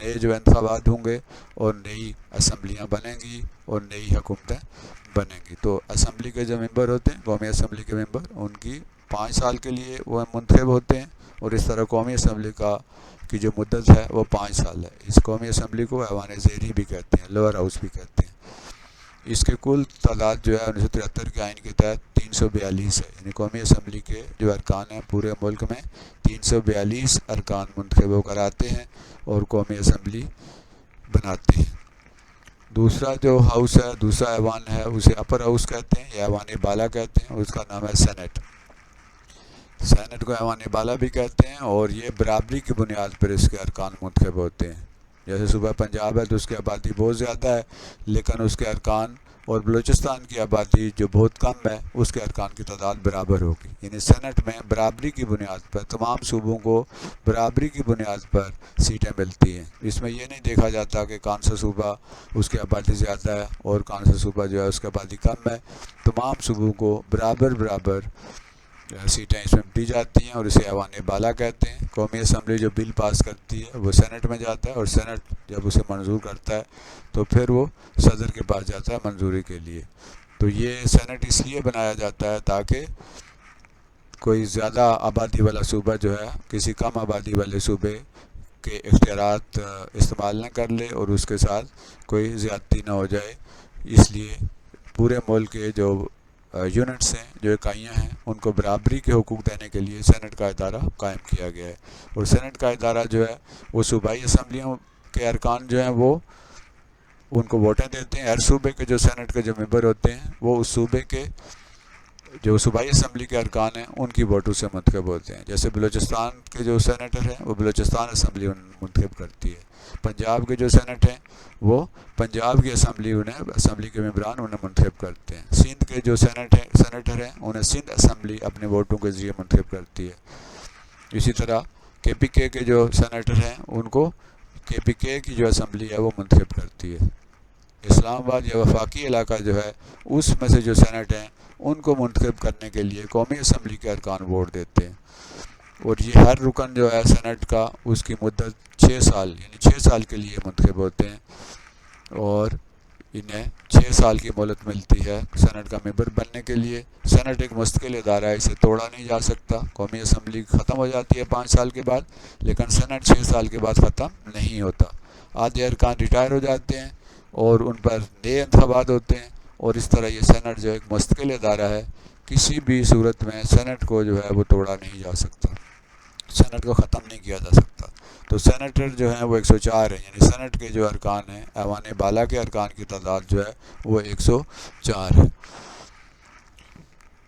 نئے جو انتخابات ہوں گے اور نئی اسمبلیاں بنیں گی اور نئی حکومتیں بنیں گی۔ تو اسمبلی کے جو ممبر ہوتے ہیں، قومی اسمبلی کے ممبر، ان کی 5 سال کے لیے وہ منتخب ہوتے ہیں، اور اس طرح قومی اسمبلی کی جو مدت ہے وہ 5 سال ہے۔ اس قومی اسمبلی کو ایوان زیری بھی کہتے ہیں، لوئر ہاؤس بھی کہتے ہیں۔ اس کے کل تعداد جو ہے 1973 کے آئین کے تحت 342 ہے، یعنی قومی اسمبلی کے جو ارکان ہیں پورے ملک میں 342 ارکان منتخب ہو کر آتے ہیں اور قومی اسمبلی بناتے ہیں۔ دوسرا جو ہاؤس ہے، دوسرا ایوان ہے، اسے اپر ہاؤس کہتے ہیں یا ایوان بالا کہتے ہیں، اس کا نام ہے سینٹ۔ سینٹ کو ایوان بالا بھی کہتے ہیں، اور یہ برابری کی بنیاد پر اس کے ارکان منتخب ہوتے ہیں۔ جیسے صوبہ پنجاب ہے تو اس کی آبادی بہت زیادہ ہے لیکن اس کے ارکان اور بلوچستان کی آبادی جو بہت کم ہے اس کے ارکان کی تعداد برابر ہوگی. یعنی سینٹ میں برابری کی بنیاد پر تمام صوبوں کو برابری کی بنیاد پر سیٹیں ملتی ہیں. اس میں یہ نہیں دیکھا جاتا کہ کون سا صوبہ اس کی آبادی زیادہ ہے اور کون سا صوبہ جو ہے اس کی آبادی کم ہے. تمام صوبوں کو برابر سیٹیں اس میں دی جاتی ہیں اور اسے ایوان بالا کہتے ہیں. قومی اسمبلی جو بل پاس کرتی ہے وہ سینٹ میں جاتا ہے اور سینٹ جب اسے منظور کرتا ہے تو پھر وہ صدر کے پاس جاتا ہے منظوری کے لیے. تو یہ سینٹ اس لیے بنایا جاتا ہے تاکہ کوئی زیادہ آبادی والا صوبہ جو ہے کسی کم آبادی والے صوبے کے اختیارات استعمال نہ کر لے اور اس کے ساتھ کوئی زیادتی نہ ہو جائے. اس لیے پورے ملک کے جو یونٹس ہیں، جو اکائیاں ہیں، ان کو برابری کے حقوق دینے کے لیے سینٹ کا ادارہ قائم کیا گیا ہے. اور سینٹ کا ادارہ جو ہے وہ صوبائی اسمبلیوں کے ارکان جو ہیں وہ ان کو ووٹیں دیتے ہیں. ہر صوبے کے جو سینٹ کے جو ممبر ہوتے ہیں وہ اس صوبے کے جو صوبائی اسمبلی کے ارکان ہیں ان کی ووٹوں سے منتخب ہوتے ہیں. جیسے بلوچستان کے جو سینیٹر ہیں وہ بلوچستان اسمبلی منتخب کرتی ہے. پنجاب کے جو سینٹ ہیں وہ پنجاب کی اسمبلی کے ممبران انہیں منتخب کرتے ہیں. سندھ کے جو سینیٹر ہیں انہیں سندھ اسمبلی اپنے ووٹوں کے ذریعے منتخب کرتی ہے. اسی طرح KPK کے جو سینیٹر ہیں ان کو KPK کی جو اسمبلی ہے وہ منتخب کرتی ہے. اسلام آباد یا وفاقی علاقہ جو ہے اس میں سے جو سینٹ ہیں ان کو منتخب کرنے کے لیے قومی اسمبلی کے ارکان ووٹ دیتے ہیں. اور یہ ہر رکن جو ہے سینٹ کا اس کی مدت 6 سال یعنی 6 سال کے لیے منتخب ہوتے ہیں اور انہیں 6 سال کی مہلت ملتی ہے سینٹ کا ممبر بننے کے لیے. سینٹ ایک مستقل ادارہ ہے، اسے توڑا نہیں جا سکتا. قومی اسمبلی ختم ہو جاتی ہے 5 سال کے بعد، لیکن سینٹ 6 سال کے بعد ختم نہیں ہوتا. آدھے ارکان ریٹائر ہو جاتے ہیں اور ان پر نئے انتخابات ہوتے ہیں اور اس طرح یہ سینٹ جو ایک مستقل ادارہ ہے. کسی بھی صورت میں سینٹ کو جو ہے وہ توڑا نہیں جا سکتا، سینٹ کو ختم نہیں کیا جا سکتا. تو سینیٹر جو ہیں وہ 104 ہیں. یعنی سینٹ کے جو ارکان ہیں ایوان بالا کے ارکان کی تعداد جو ہے وہ 104 ہے.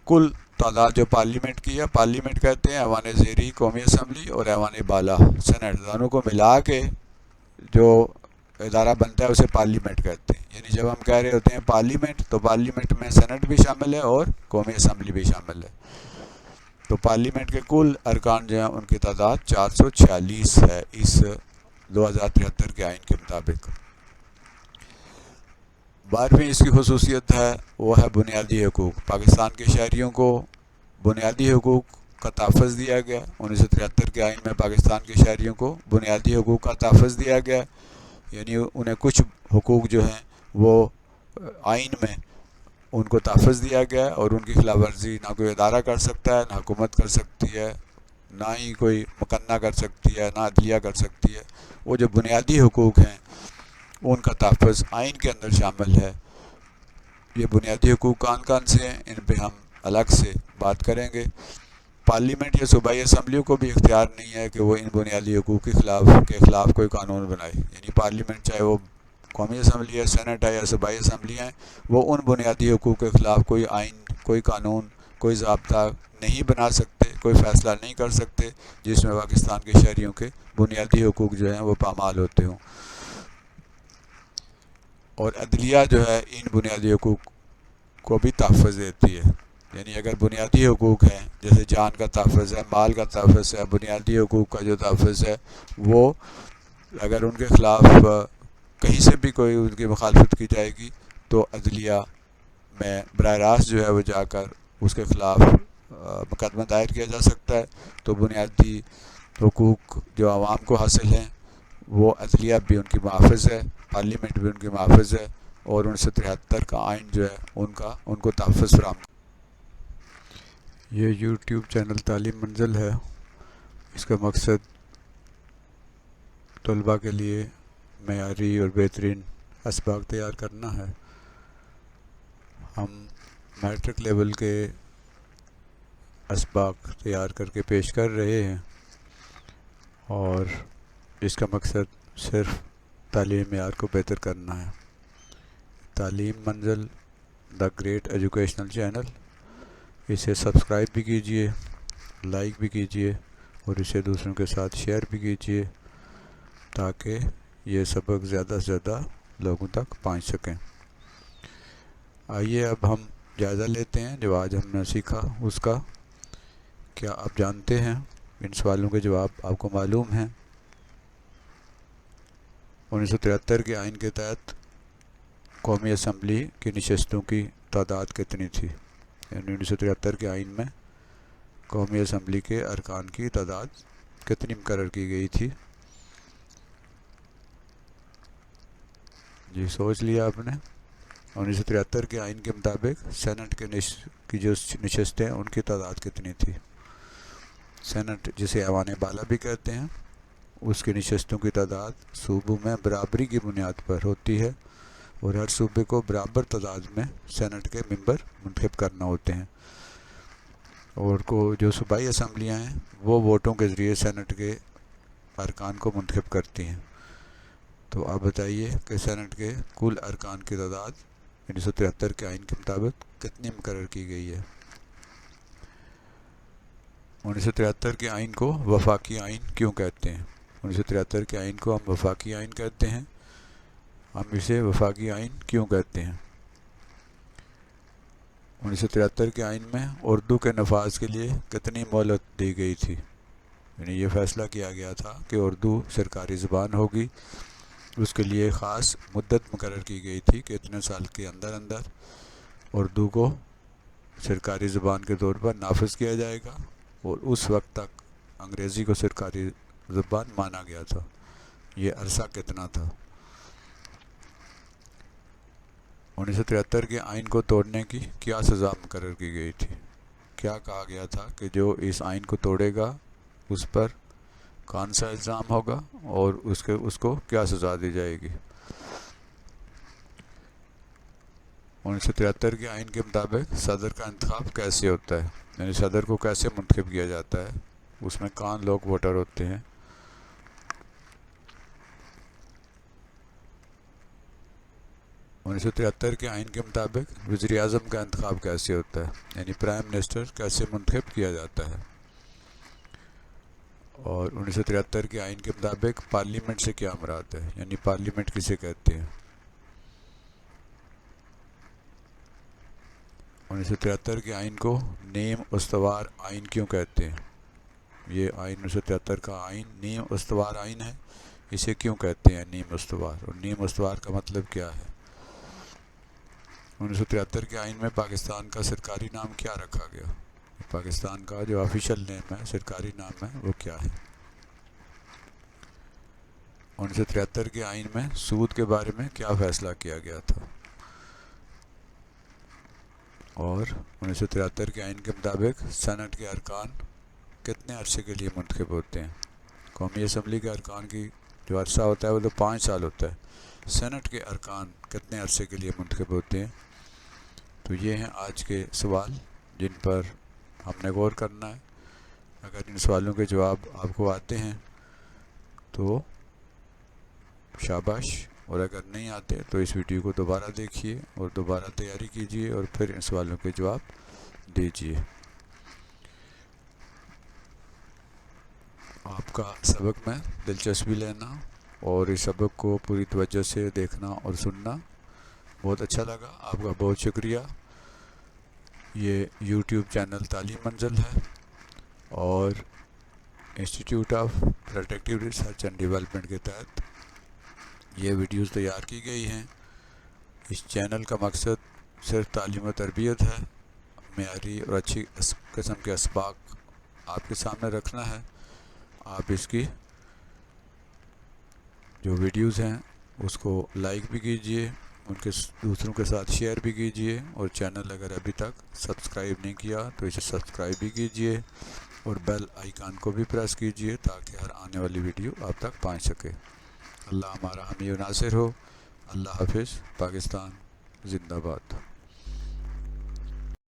کل تعداد جو پارلیمنٹ کی ہے، پارلیمنٹ کہتے ہیں ایوان زیری قومی اسمبلی اور ایوان بالا سینٹ، دونوں کو ملا کے جو ادارہ بنتا ہے اسے پارلیمنٹ کہتے ہیں. یعنی جب ہم کہہ رہے ہوتے ہیں پارلیمنٹ تو پارلیمنٹ میں سینٹ بھی شامل ہے اور قومی اسمبلی بھی شامل ہے. تو پارلیمنٹ کے کل ارکان جو ہیں ان کی تعداد 446 ہے اس 2073 کے آئین کے مطابق. 12ویں اس کی خصوصیت ہے وہ ہے بنیادی حقوق. پاکستان کے شہریوں کو بنیادی حقوق کا تحفظ دیا گیا. 1973 کے آئین میں پاکستان کے شہریوں کو بنیادی حقوق کا تحفظ دیا گیا. یعنی انہیں کچھ حقوق جو ہیں وہ آئین میں ان کو تحفظ دیا گیا ہے اور ان کی خلاف ورزی نہ کوئی ادارہ کر سکتا ہے، نہ حکومت کر سکتی ہے، نہ ہی کوئی مقننہ کر سکتی ہے، نہ عدلیہ کر سکتی ہے. وہ جو بنیادی حقوق ہیں ان کا تحفظ آئین کے اندر شامل ہے. یہ بنیادی حقوق کون سے ہیں ان پہ ہم الگ سے بات کریں گے. پارلیمنٹ یا صوبائی اسمبلیوں کو بھی اختیار نہیں ہے کہ وہ ان بنیادی حقوق کے خلاف کوئی قانون بنائے. یعنی پارلیمنٹ چاہے وہ قومی اسمبلی ہے، سینٹ ہے یا صوبائی اسمبلی ہیں، وہ ان بنیادی حقوق کے خلاف کوئی آئین، کوئی قانون، کوئی ضابطہ نہیں بنا سکتے، کوئی فیصلہ نہیں کر سکتے جس میں پاکستان کے شہریوں کے بنیادی حقوق جو ہیں وہ پامال ہوتے ہوں. اور عدلیہ جو ہے ان بنیادی حقوق کو بھی تحفظ دیتی ہے. یعنی اگر بنیادی حقوق ہیں جیسے جان کا تحفظ ہے، مال کا تحفظ ہے، بنیادی حقوق کا جو تحفظ ہے وہ اگر ان کے خلاف کہیں سے بھی کوئی ان کی مخالفت کی جائے گی تو عدلیہ میں براہ راست جو ہے وہ جا کر اس کے خلاف مقدمہ دائر کیا جا سکتا ہے. تو بنیادی حقوق جو عوام کو حاصل ہیں وہ عدلیہ بھی ان کی محافظ ہے، پارلیمنٹ بھی ان کی محافظ ہے اور 1973 کا آئین جو ہے ان کو تحفظ فراہم. یہ یوٹیوب چینل تعلیم منزل ہے. اس کا مقصد طلباء کے لیے معیاری اور بہترین اسباق تیار کرنا ہے. ہم میٹرک لیول کے اسباق تیار کر کے پیش کر رہے ہیں اور اس کا مقصد صرف تعلیمی معیار کو بہتر کرنا ہے. تعلیم منزل دا گریٹ ایجوکیشنل چینل، اسے سبسکرائب بھی کیجئے، لائک بھی کیجئے اور اسے دوسروں کے ساتھ شیئر بھی کیجئے تاکہ یہ سبق زیادہ سے زیادہ لوگوں تک پہنچ سکیں. آئیے اب ہم جائزہ لیتے ہیں جو آج ہم نے سیکھا اس کا. کیا آپ جانتے ہیں ان سوالوں کے جواب آپ کو معلوم ہیں؟ 1973 کے آئین کے تحت قومی اسمبلی کی نشستوں کی تعداد کتنی تھی؟ یعنی 1973 کے آئین میں قومی اسمبلی کے ارکان کی تعداد کتنی مقرر کی گئی تھی؟ جی سوچ لیا آپ نے. 1973 کے آئین کے مطابق سینٹ کی جو نشستیں ان کی تعداد کتنی تھی؟ سینٹ جسے ایوان بالا بھی کہتے ہیں، اس کی نشستوں کی تعداد صوبوں میں برابری کی بنیاد پر ہوتی ہے اور ہر صوبے کو برابر تعداد میں سینٹ کے ممبر منتخب کرنا ہوتے ہیں، اور جو صوبائی اسمبلیاں ہیں وہ ووٹوں کے ذریعے سینٹ کے ارکان کو منتخب کرتی ہیں. تو آپ بتائیے کہ سینٹ کے کل ارکان کی تعداد 1973 کے آئین کے مطابق کتنی مقرر کی گئی ہے؟ 1973 کے آئین کو وفاقی آئین کیوں کہتے ہیں؟ 1973 کے آئین کو ہم وفاقی آئین کہتے ہیں. ہم اسے وفاقی آئین کیوں کہتے ہیں؟ 1973 کے آئین میں اردو کے نفاذ کے لیے کتنی مہلت دی گئی تھی؟ یعنی یہ فیصلہ کیا گیا تھا کہ اردو سرکاری زبان ہوگی، اس کے لیے خاص مدت مقرر کی گئی تھی کہ اتنے سال کے اندر اردو کو سرکاری زبان کے طور پر نافذ کیا جائے گا، اور اس وقت تک انگریزی کو سرکاری زبان مانا گیا تھا. یہ عرصہ کتنا تھا؟ 1973 کے آئین کو توڑنے کی کیا سزا مقرر کی گئی تھی؟ کیا کہا گیا تھا کہ جو اس آئین کو توڑے گا اس پر کون سا الزام ہوگا اور اس کو کیا سزا دی جائے گی؟ 1973 کے آئین کے مطابق صدر کا انتخاب کیسے ہوتا ہے؟ یعنی صدر کو کیسے منتخب کیا جاتا ہے؟ اس میں کون لوگ ووٹر ہوتے ہیں؟ 1973 کے آئین کے مطابق وزیر اعظم کا انتخاب کیسے ہوتا ہے؟ یعنی پرائم منسٹر کیسے منتخب کیا جاتا ہے؟ اور 1973 کے آئین کے مطابق پارلیمنٹ سے کیا مراد ہے؟ یعنی پارلیمنٹ کسے کہتے ہیں؟ 1973 کے آئین کو نیم استوار آئین کیوں کہتے ہیں؟ یہ آئین 1973 کا آئین نیم استوار آئین ہے. اسے کیوں کہتے ہیں نیم استوار، اور نیم استوار کا مطلب کیا ہے؟ 1973 کے آئین میں پاکستان کا سرکاری نام کیا رکھا گیا؟ پاکستان کا جو آفیشیل نیم ہے، سرکاری نام ہے، وہ کیا ہے؟ 1973 کے آئین میں سود کے بارے میں کیا فیصلہ کیا گیا تھا؟ اور 1973 کے آئین کے مطابق سینٹ کے ارکان کتنے عرصے کے لیے منتخب ہوتے ہیں؟ قومی اسمبلی کے ارکان کی جو عرصہ ہوتا ہے وہ تو 5 سال ہوتا ہے. سینٹ کے ارکان کتنے عرصے کے لیے منتخب ہوتے ہیں؟ تو یہ ہیں آج کے سوال جن پر ہم نے غور کرنا ہے. اگر ان سوالوں کے جواب آپ کو آتے ہیں تو شاباش، اور اگر نہیں آتے تو اس ویڈیو کو دوبارہ دیکھیے اور دوبارہ تیاری کیجیے اور پھر ان سوالوں کے جواب دیجیے. آپ کا سبق میں دلچسپی لینا اور اس سبق کو پوری توجہ سے دیکھنا اور سننا بہت اچھا لگا. آپ کا بہت شکریہ. یہ یوٹیوب چینل تعلیم منزل ہے اور institute of productive research and development کے تحت یہ ویڈیوز تیار کی گئی ہیں. اس چینل کا مقصد صرف تعلیم و تربیت ہے. معیاری اور اچھی قسم کے اسباق آپ کے سامنے رکھنا ہے. آپ اس کی جو ویڈیوز ہیں اس کو لائک بھی کیجئے، ان کے دوسروں کے ساتھ شیئر بھی کیجئے، اور چینل اگر ابھی تک سبسکرائب نہیں کیا تو اسے سبسکرائب بھی کیجئے اور بیل آئیکن کو بھی پریس کیجئے تاکہ ہر آنے والی ویڈیو آپ تک پہنچ سکے. اللہ ہمارا حامی و ناصر ہو. اللہ حافظ. پاکستان زندہ باد.